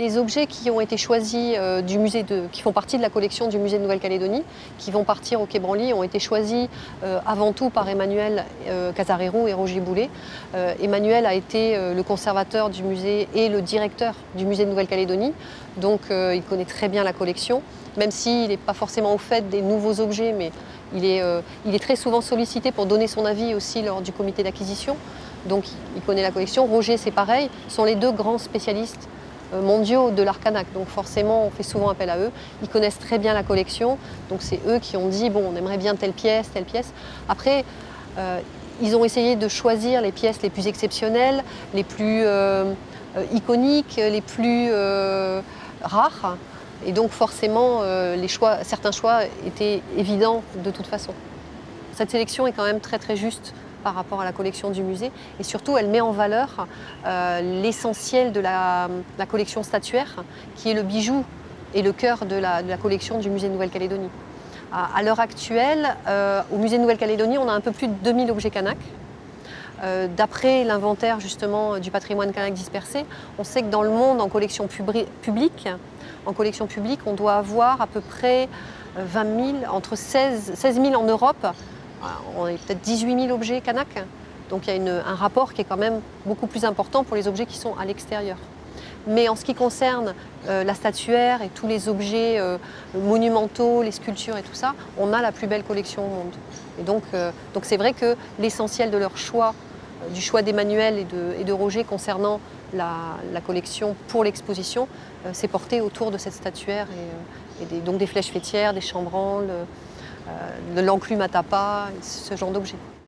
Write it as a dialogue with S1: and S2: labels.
S1: Les objets qui ont été choisis qui font partie de la collection du musée de Nouvelle-Calédonie, qui vont partir au Quai Branly, ont été choisis avant tout par Emmanuel Casarero et Roger Boulet. Emmanuel a été le conservateur du musée et le directeur du musée de Nouvelle-Calédonie, donc il connaît très bien la collection, même s'il n'est pas forcément au fait des nouveaux objets, mais il est très souvent sollicité pour donner son avis aussi lors du comité d'acquisition. Donc il connaît la collection. Roger, c'est pareil, sont les deux grands spécialistes mondiaux de l'art kanak. Donc forcément, on fait souvent appel à eux. Ils connaissent très bien la collection. Donc c'est eux qui ont dit, bon, on aimerait bien telle pièce, telle pièce. Après, ils ont essayé de choisir les pièces les plus exceptionnelles, les plus iconiques, les plus rares. Et donc forcément, certains choix étaient évidents de toute façon. Cette sélection est quand même très très juste par rapport à la collection du musée et surtout elle met en valeur l'essentiel de la collection statuaire qui est le bijou et le cœur de la collection du musée de Nouvelle-Calédonie. À l'heure actuelle, au musée de Nouvelle-Calédonie, on a un peu plus de 2000 objets kanak. D'après l'inventaire justement du patrimoine kanak dispersé, on sait que dans le monde, en collection publique, on doit avoir à peu près 20 000, entre 16 000 en Europe. On a peut-être 18 000 objets kanak. Donc il y a un rapport qui est quand même beaucoup plus important pour les objets qui sont à l'extérieur. Mais en ce qui concerne la statuaire et tous les objets monumentaux, les sculptures et tout ça, on a la plus belle collection au monde. Et donc c'est vrai que l'essentiel de leur choix, du choix d'Emmanuel et de Roger concernant la collection pour l'exposition, s'est porté autour de cette statuaire et donc des flèches faîtières, des chambranles, de l'enclume à tapas, ce genre d'objets.